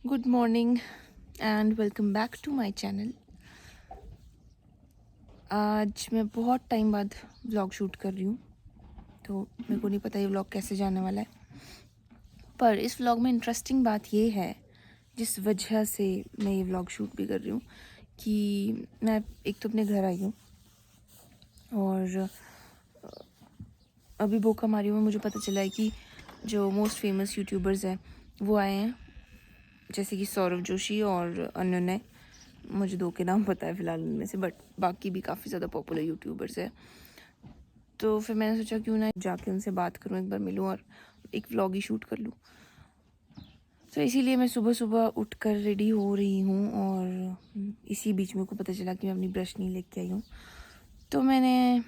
Good morning and welcome back to my channel. आज मैं बहुत टाइम बाद व्लॉग शूट कर रही हूँ, तो मेरे को नहीं पता ये व्लॉग कैसे जाने वाला है, पर इस व्लॉग में इंटरेस्टिंग बात ये है जिस वजह से मैं ये व्लॉग शूट भी कर रही हूँ कि मैं एक तो अपने घर आई हूँ और अभी बोका मारी हूँ। मुझे पता चला है कि जो मोस्ट फेमस यूट्यूबर्स हैं वो आए हैं, जैसे कि सौरभ जोशी और अनन्या। मुझे दो के नाम पता है फ़िलहाल उनमें से, बट बाकी भी काफ़ी ज़्यादा पॉपुलर यूट्यूबर्स हैं। तो फिर मैंने सोचा क्यों ना जाके उनसे बात करूं, एक बार मिलूं और एक व्लॉग ही शूट कर लूं। तो इसीलिए मैं सुबह सुबह उठकर रेडी हो रही हूं और इसी बीच में को पता चला कि मैं अपनी ब्रश नहीं लेके आई हूँ, तो मैंने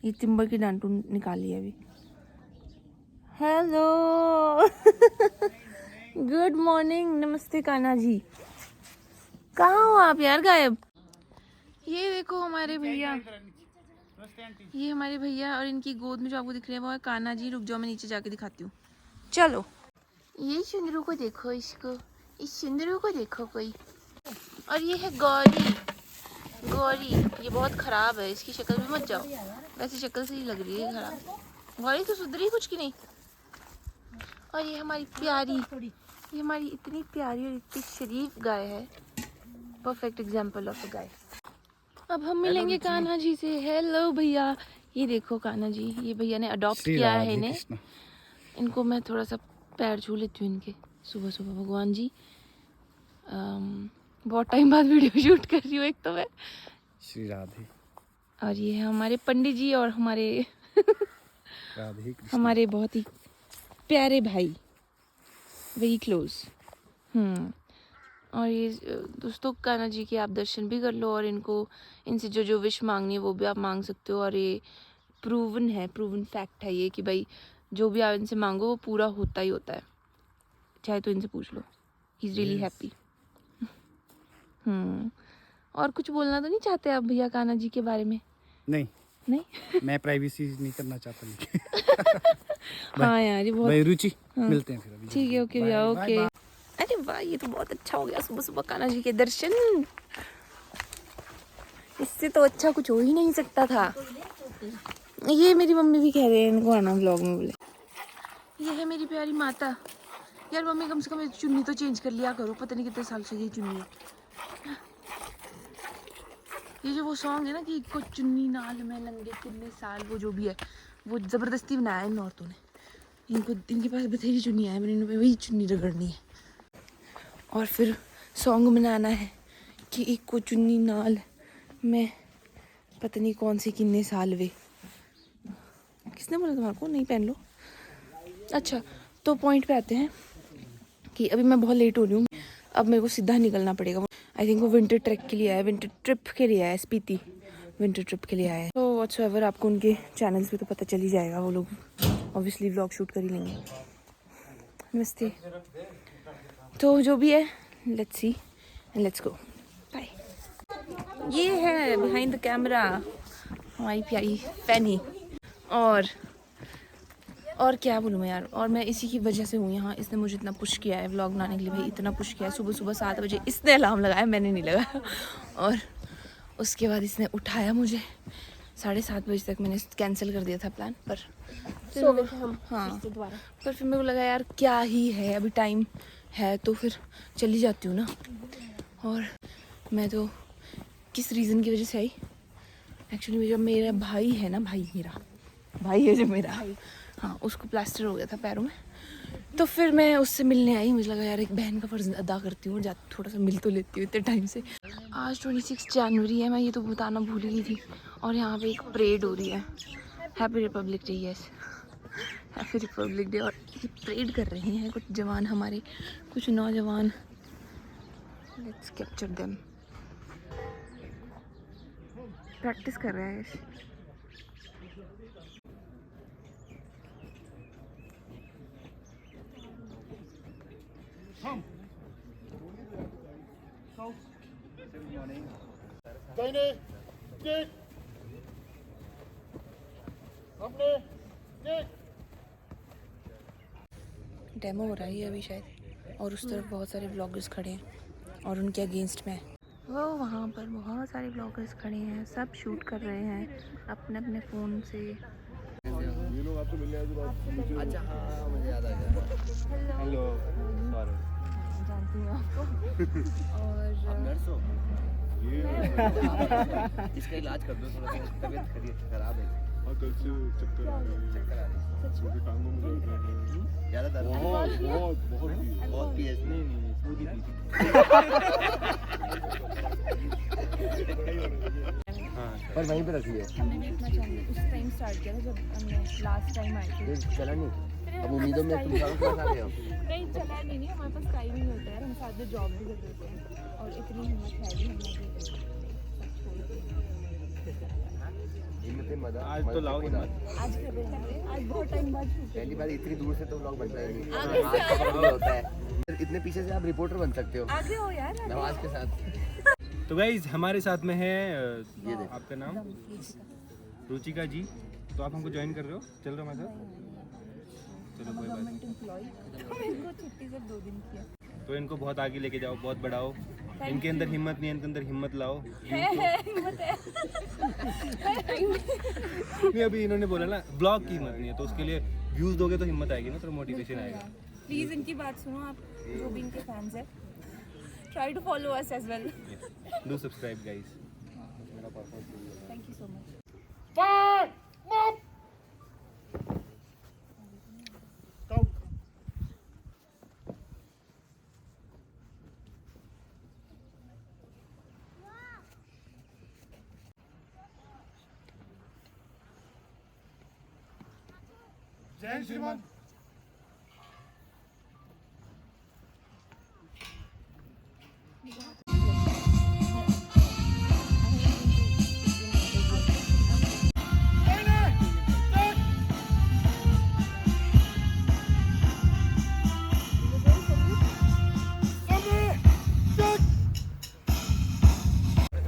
ये टिम्बर की डांटू निकाल लिया अभी। हेलो गुड मॉर्निंग, नमस्ते कान्हा जी। कहाँ हो आप यार, गायब? ये देखो हमारे भैया, ये हमारे भैया और इनकी गोद में जो आपको दिख रहे हैं वो है कान्हा जी। रुक जाओ, मैं नीचे जाके दिखाती हूँ, चलो। ये सुंदरू को देखो, इसको, इस सुंदरू को देखो कोई। और ये है गौरी। गौरी ये बहुत खराब है, इसकी शक्ल भी मत जाओ, वैसे शक्ल से ही लग रही है खराब। गौरी तो सुधरी कुछ की नहीं। और ये हमारी प्यारी, ये हमारी इतनी प्यारी और इतनी शरीफ गाय है, परफेक्ट एग्जाम्पल ऑफ अ गाय। अब हम मिलेंगे कान्हा जी से। हेलो भैया, ये देखो कान्हा जी, ये भैया ने अडॉप्ट किया है इन्हें। इनको मैं थोड़ा सा पैर छू लेती हूँ इनके सुबह सुबह। भगवान जी, बहुत टाइम बाद वीडियो शूट कर रही हूँ एक तो मैं। श्री राधे। और ये है हमारे पंडित जी और हमारे राधे कृष्ण। हमारे बहुत ही प्यारे भाई, वेरी क्लोज। और ये दोस्तों कान्हा जी के आप दर्शन भी कर लो और इनको, इनसे जो जो विश मांगनी है वो भी आप मांग सकते हो। और ये प्रूवन है, प्रूवन फैक्ट है ये कि भाई जो भी आप इनसे मांगो वो पूरा होता ही होता है, चाहे तो इनसे पूछ लो। He is really happy. और कुछ बोलना तो नहीं चाहते आप भैया कान्हा जी के बारे में? नहीं नहीं मैं प्राइवेसी नहीं करना चाहता। हाँ यार, ये बहुत भाई रुचि, हाँ। मिलते हैं फिर अभी। ठीक है, ओके भैया, ओके। अरे वाह, ये तो बहुत अच्छा हो गया सुबह सुबह कान्हा जी के दर्शन। इससे तो अच्छा कुछ हो ही नहीं सकता था। ये मेरी मम्मी भी कह रहे हैं इनको आना व्लॉग में, बोले। ये है मेरी प्यारी माता। यार मम्मी कम से कम चुन्नी तो चेंज कर लिया करो, पता नहीं कितने साल से ये चुन्नी है। ये जो वो सॉन्ग है ना कि को चुन्नी नाल में लंगे कितने साल, वो जो भी है वो ज़बरदस्ती बनाया इन औरतों ने। इनको, इनके पास बथेरी चुन्नी है, मैंने इनको वही चुन्नी रगड़नी है और फिर सॉन्ग बनाना है कि एक को चुन्नी नाल में पता नहीं कौन सी किन्ने साल वे। किसने बोला तुम्हारे को नहीं पहन लो? अच्छा, तो पॉइंट पे आते हैं कि अभी मैं बहुत लेट हो रही हूँ, अब मेरे को सीधा निकलना पड़ेगा। आई थिंक वो विंटर ट्रैक के लिए आया, विंटर ट्रिप के लिए आया, स्पीति विंटर ट्रिप के लिए आया है। तो व्हाट्सएवर आपको उनके चैनल्स पे तो पता चल ही जाएगा, वो लोग ऑब्वियसली व्लॉग शूट कर ही लेंगे। नमस्ते। तो जो भी है, let's see and let's go, bye. ये है बिहाइंड द कैमरा हमारी प्यारी फैनी। और क्या बोलूँ मैं यार, और मैं इसी की वजह से हूँ यहाँ। इसने मुझे इतना पुश किया है व्लॉग बनाने के लिए, भाई इतना पुश किया है। सुबह सुबह 7 बजे इसने अलार्म लगाया, मैंने नहीं लगाया। और उसके बाद इसने उठाया मुझे 7:30 बजे तक। मैंने कैंसिल कर दिया था प्लान, पर फिर हम हाँ, पर फिर मेरे को लगा यार क्या ही है, अभी टाइम है तो फिर चली जाती हूँ ना। और मैं तो किस रीज़न की वजह से आई, एक्चुअली जब मेरा भाई है ना, मेरा भाई है जो मेरा, हाँ, उसको प्लास्टर हो गया था पैरों में, तो फिर मैं उससे मिलने आई। मुझे लगा यार एक बहन का फ़र्ज़ अदा करती हूँ और जाती थोड़ा सा मिल तो लेती हूँ इतने टाइम से। आज 26 जनवरी है, मैं ये तो बताना भूल गई थी। और यहाँ पे एक परेड हो रही है, happy Republic day. Yes, happy Republic day. और ये परेड कर रहे हैं कुछ जवान हमारे, कुछ नौजवान। Let's capture them. प्रैक्टिस कर रहे हैं। डेमो हो रहा है ये अभी शायद। और उस तरफ बहुत सारे व्लॉगर्स खड़े हैं और उनके अगेंस्ट में वो वहाँ पर बहुत सारे व्लॉगर्स खड़े हैं, सब शूट कर रहे हैं अपने अपने फ़ोन से। ये लोग आपसे मिलने आए थे बात। अच्छा हाँ मुझे याद आ गया। हेलो सॉरी जानती हूँ आपको। और नर्स हो? इसका इलाज कर दो थोड़ा सा, तबीयत खराब है। हाँ कल से चक्कर आ रही है। चक्कर आ रही है। मुझे टांगों में दर्द है। ज़्यादा दर्द है? बहुत बहुत पी एस नहीं स्मूदी पी थी। पर वहीं पे रखी है। हमने भी अपना चैनल उस टाइम स्टार्ट किया था जब हमने लास्ट टाइम आए थे। चला नहीं? अब उम्मीदों में तुम साथ आ गए हो। नहीं चला नहीं, हमारे पास टाइम नहीं होता है, हम साथ में जॉब भी कर देते हैं और इतनी हिम्मत है भी हमने मजा आज तो लाओ हिम्मत। आज कर रहे हैं, आज बहुत टाइम बाद shoot पहली बार इतनी दूर से तो व्लॉग बनता ही नहीं। आगे से हाथ का problem होता है। इतने पीछे से आप रिपोर्टर बन सकते हो आगे हो यार। नवाज के साथ। तो गाइज हमारे साथ में है ये देखो। आपका नाम रुचिका जी, तो आप हमको ज्वाइन कर रहे हो, चल रहे हो हमारे साथ? चलो कोई बात गवर्नमेंट एम्प्लॉय मेरे को छुट्टी सिर्फ 2 दिन की है। नहीं। तो इनको बहुत आगे लेके जाओ, बहुत बढ़ाओ। इनके अंदर हिम्मत नहीं है, इनके अंदर हिम्मत लाओ। हिम्मत है। नहीं अभी इन्होंने बोला ना ब्लॉग की हिम्मत नहीं है, तो उसके लिए व्यूज दोगे तो हिम्मत आएगी ना, तो मोटिवेशन आएगा। प्लीज इनकी बात सुनो आप जो भी इनके फैंस हैं, try to follow us as well. Do subscribe guys. Thank you so much. जय श्रीमान।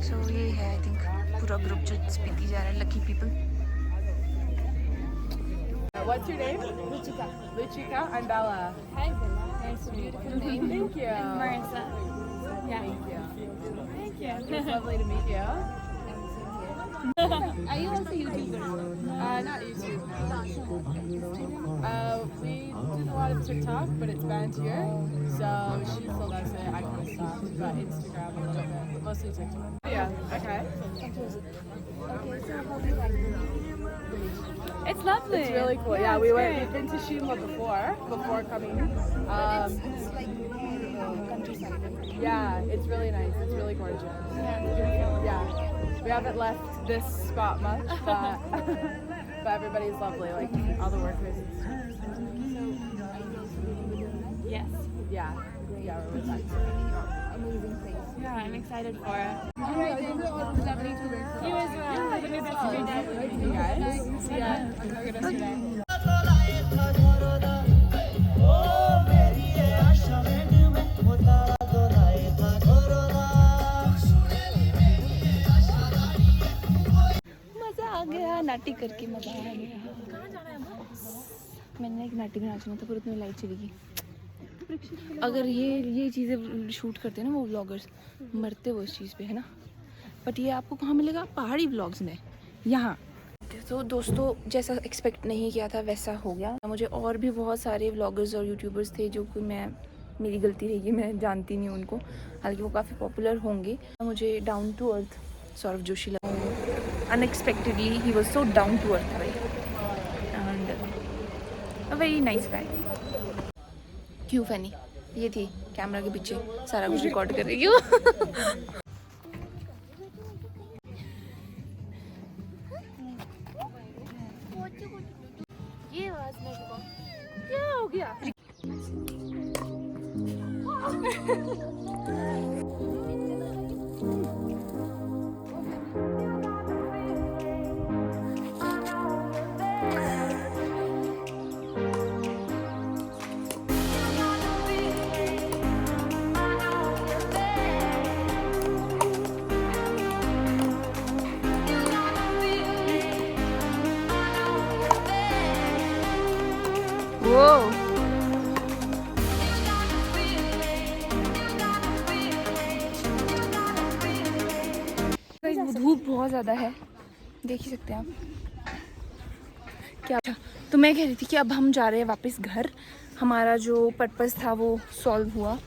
सो ये है आई थिंक पूरा ग्रुप जो स्पीति जा रहा है, lucky people. What's your name? Luchika. Luchika and Bella. Hi, Bella. Nice to meet you. Thank you. Marissa. Yeah. Thank you. Thank you. It's lovely to meet you. Are you also YouTuber? Not YouTube. We did a lot of TikTok, but it's banned here. So she still does it. I kind of stopped, but Instagram a little bit, but mostly TikTok. Yeah. Okay. Okay, so how do you like it? It's lovely. It's really cool. Yeah, it's we've been to Shimla before coming. It's like countryside. Yeah, it's really nice. It's really gorgeous. Yeah. We haven't left this spot much, but but everybody's lovely. Like all the workers. Yes. Yeah. Yeah, we're really nice. Amazing place. Yeah, I'm excited for it. You as well. You as well. Have a good rest of your day. You guys. See ya. Have a good rest of your day. मजा आ गया, नाटी करके मजा आ गया। मैंने एक नाटी में नाचना था, पर उतनी लाइट चली गई। अगर ये चीज़ें शूट करते हैं ना वो व्लॉगर्स, मरते वो इस चीज़ पे, है ना। बट ये आपको कहाँ मिलेगा? पहाड़ी व्लॉग्स में, यहाँ। तो दोस्तों जैसा एक्सपेक्ट नहीं किया था वैसा हो गया। मुझे और भी बहुत सारे व्लॉगर्स और यूट्यूबर्स थे जो कि मेरी गलती रही, मैं जानती नहीं उनको, हालांकि वो काफ़ी पॉपुलर होंगे। मुझे down to earth Saurabh Joshi लगा। Unexpectedly he was so down to earth भाई, and a very nice guy. क्यों फनी? ये थी कैमरा के पीछे सारा कुछ रिकॉर्ड कर रही हूँ। ये आवाज मेरे को क्या हो गया? Whoa. बहुत ज़्यादा है, देख ही सकते हैं आप। क्या था, तो मैं कह रही थी कि अब हम जा रहे हैं वापस घर। हमारा जो पर्पस था वो सॉल्व हुआ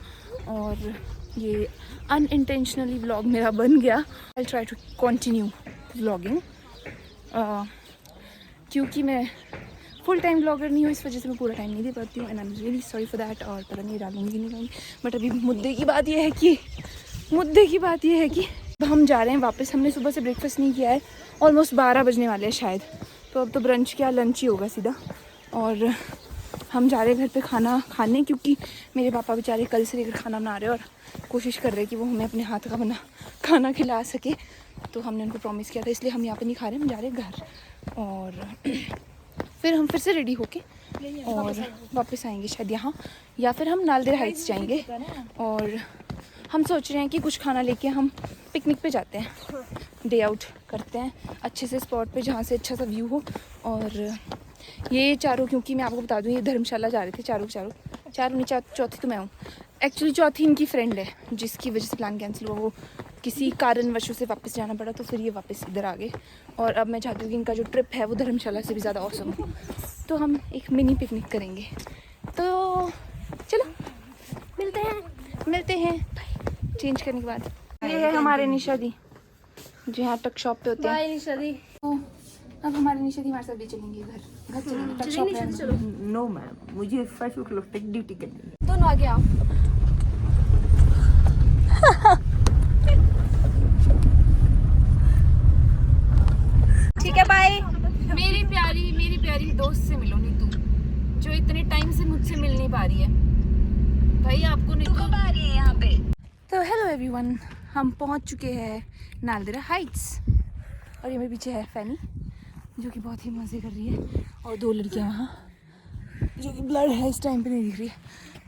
और ये अनइंटेंशनली व्लॉग मेरा बन गया। I try to continue vlogging क्योंकि मैं फुल टाइम ब्लॉगर नहीं हूँ, इस वजह से मैं पूरा टाइम नहीं दे पाती हूँ and I am really sorry for that. और पता नहीं डालूंगी नहीं डालूंगी, बट अभी मुद्दे की बात यह है कि हम जा रहे हैं वापस। हमने सुबह से ब्रेकफास्ट नहीं किया है, ऑलमोस्ट 12 बजने वाले हैं शायद, तो अब तो ब्रंच क्या लंच ही होगा सीधा। और हम जा रहे हैं घर पे खाना खाने क्योंकि मेरे पापा बेचारे कल से लेकर खाना बना रहे हैं और कोशिश कर रहे हैं कि वो हमें अपने हाथ का बना खाना खिला सके। तो हमने उनको प्रॉमिस किया था, इसलिए हम यहाँ पे नहीं खा रहे, हम जा रहे हैं घर। और फिर हम फिर से रेडी होके और वापस आएंगे शायद यहाँ, या फिर हम नालदेहरा हाइट्स जाएंगे। और हम सोच रहे हैं कि कुछ खाना लेके हम पिकनिक पे जाते हैं, डे आउट करते हैं अच्छे से स्पॉट पे जहाँ से अच्छा सा व्यू हो। और ये चारों, क्योंकि मैं आपको बता दूँ ये धर्मशाला जा रहे थे चारों नहीं, चौथी तो मैं हूँ एक्चुअली, चौथी इनकी फ्रेंड है जिसकी वजह से प्लान कैंसिल हुआ, वो किसी कारणवशों से वापस जाना पड़ा, तो फिर ये वापस इधर आ गए। और अब मैं चाहती हूँ कि इनका जो ट्रिप है वो धर्मशाला से भी ज़्यादा ऑसम हो, तो हम एक मिनी पिकनिक करेंगे। तो चलो मिलते हैं चेंज करने के बाद। ये है हमारे निशा दी जो यहाँ टक शॉप पे होते हैं। निशा दी। तो अब हमारे निशा दी हमारे साथ भी चलेंगे घर चलेंगे टक शॉप पे। नो मैम, मुझे 5 o'clock तक ड्यूटी करनी है। दोनों आगे आओ। ठीक है बाय। मेरी प्यारी दोस्त से मिलो नीतू, जो इतने टाइम से मुझसे मिल नहीं पा रही है। भाई आपको नीतू आ रही है यहाँ पे। तो हेलो एवरीवन, हम पहुँच चुके हैं नालदेहरा हाइट्स और ये मेरे पीछे है फैनी जो कि बहुत ही मज़े कर रही है, और 2 लड़कियाँ वहाँ जो कि ब्लड है इस टाइम पे नहीं दिख रही है,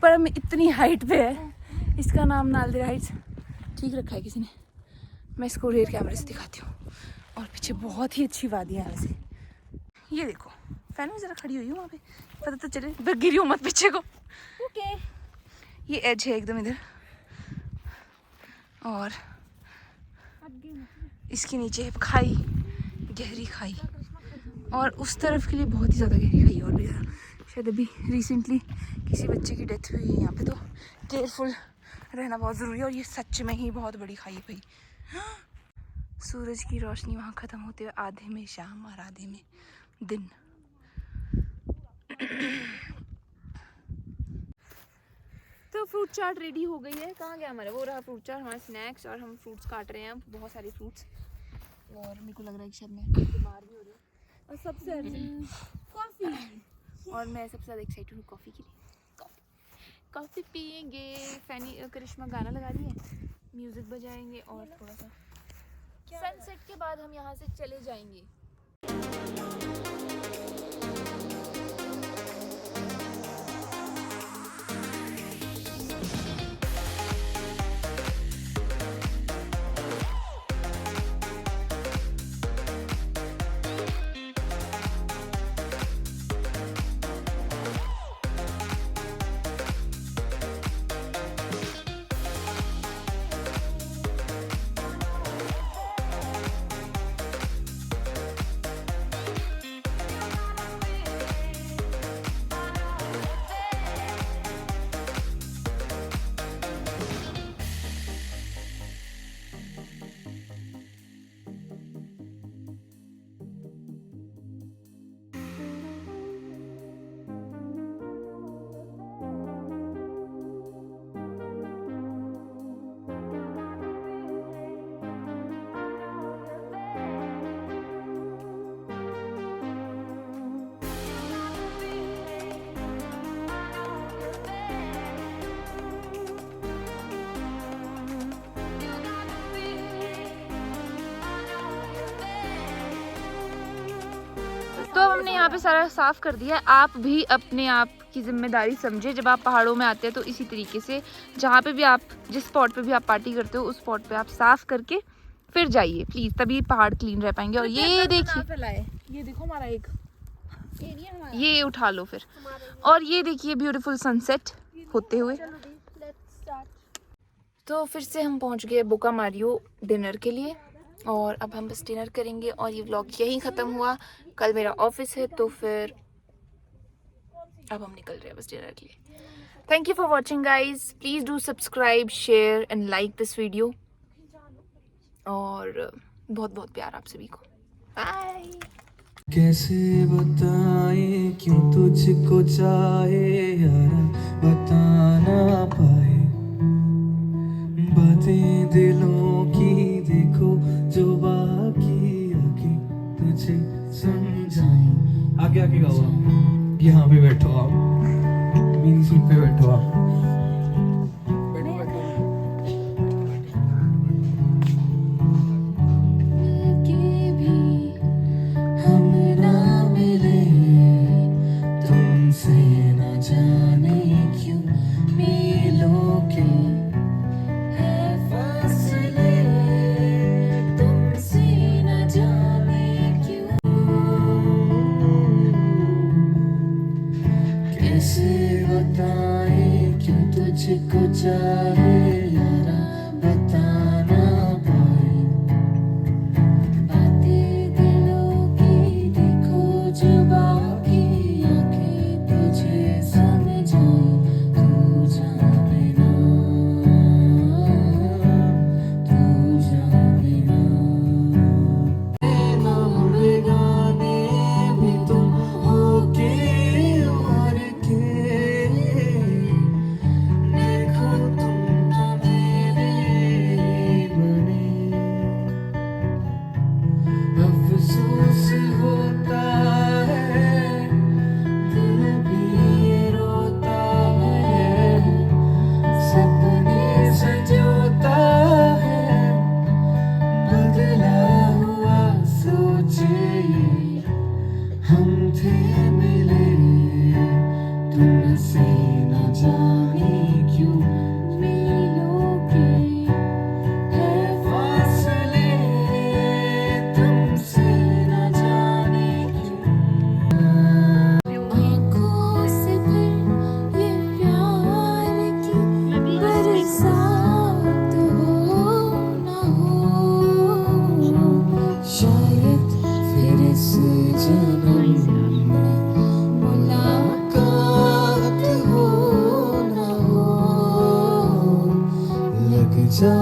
पर हम इतनी हाइट पे है। इसका नाम नालदेहरा हाइट्स ठीक रखा है किसी ने। मैं इसको रेयर कैमरे से दिखाती हूँ। और पीछे बहुत ही अच्छी वादियाँ हैं वैसे। ये देखो फैन में ज़रा खड़ी हुई हूँ वहाँ पे, पता तो चले गिरी हूँ मत पीछे को। ओके ये एज है एकदम इधर, और इसके नीचे है खाई, गहरी खाई, और उस तरफ के लिए बहुत ही ज़्यादा गहरी खाई। और भी ज़्यादा शायद अभी रिसेंटली किसी बच्चे की डेथ हुई है यहाँ पे, तो केयरफुल रहना बहुत ज़रूरी है। और ये सच में ही बहुत बड़ी खाई है भाई। सूरज की रोशनी वहाँ ख़त्म होते हुए आधे में शाम और आधे में दिन। तो फ्रूट चाट रेडी हो गई है। कहाँ गया हमारा, वो रहा फ्रूट चाट, हमारे स्नैक्स, और हम फ्रूट्स काट रहे हैं अब, बहुत सारे फ्रूट्स। और मेरे को लग रहा है कि शायद मैं बीमार भी हो रही हूँ। और सबसे कॉफ़ी, और मैं सबसे ज़्यादा एक्साइटेड हूँ कॉफ़ी के लिए। कॉफ़ी पियेंगे। फैनी करिश्मा गाना लगा रही है, म्यूज़िक बजाएंगे और थोड़ा सा सनसेट के बाद हम यहाँ से चले जाएंगे। तो हमने यहाँ पे सारा साफ कर दिया है। आप भी अपने आप की जिम्मेदारी समझे, जब आप पहाड़ों में आते हैं तो इसी तरीके से जहाँ पे भी आप, जिस स्पॉट पे भी आप पार्टी करते हो, उस स्पॉट पे आप साफ करके फिर जाइए प्लीज, तभी पहाड़ क्लीन रह पाएंगे। और ये देखिए, ये देखो हमारा एक ये उठा लो फिर, और ये देखिए ब्यूटीफुल सनसेट होते हुए। तो फिर से हम पहुंच गए बोका मारियो डिनर के लिए, और अब हम बस डिनर करेंगे और ये व्लॉग यहीं ख़त्म हुआ। कल मेरा ऑफिस है तो फिर अब हम निकल रहे हैं बस डिनर के लिए। Thank you for watching guys, please do subscribe, share and like this video. और बहुत बहुत प्यार आप सभी को। बाय। कैसे बताए क्यों तुझको चाहे यार, बता ना पाए बातें दिलों की, देखो जो बाकी आगे तुझे समझाए। आगे आगे गाओ आप, यहाँ पे बैठो आप, मेरी सीट पे बैठो आप। कैसे बताए क्यों तुझको चाहे यारा, बता ना पाए बातें दिलों की, देखो जो बाकी आंखें तुझे समझाए। तू जाने ना, तू जाने ना, नाम बेगाने भी तुम होके और के, देखो तुम ना मेरे बने। अफसोस होता है, दिल भी रोता है, सपने सजोता है, बदला हुआ सोचे हम थे मिले, तुमसे न जाने क्यों मिलों के है फासले, तुमसे न जाने क्यों। आँखों से फिर ये प्यार की बरसात हो ना हो, शायद फिर इस जन्म में मुलाकात हो ना हो, लग जा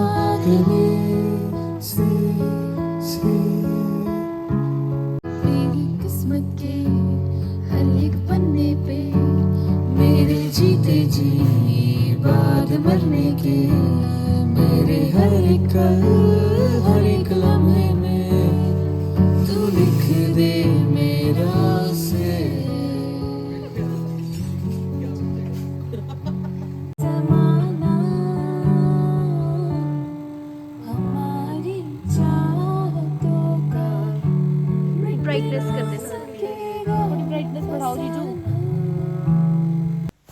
गले से मेरी किस्मत के हर एक पन्ने पे, मेरे जीते जी बाद मरने के, मेरे हर एक पल, हर एक लम्हे में तू लिख दे मेरा से। ज़माना हमारी चाहतों का ब्राइटनेस कर देना, ब्राइटनेस बढ़ाओ जीजू।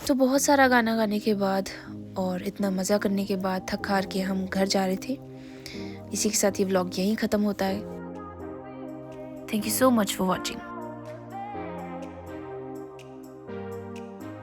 तो बहुत सारा गाना गाने के बाद और इतना मज़ा करने के बाद थक हार के हम घर जा रहे थे। इसी के साथ ये व्लॉग यहीं ख़त्म होता है। Thank you so much for watching.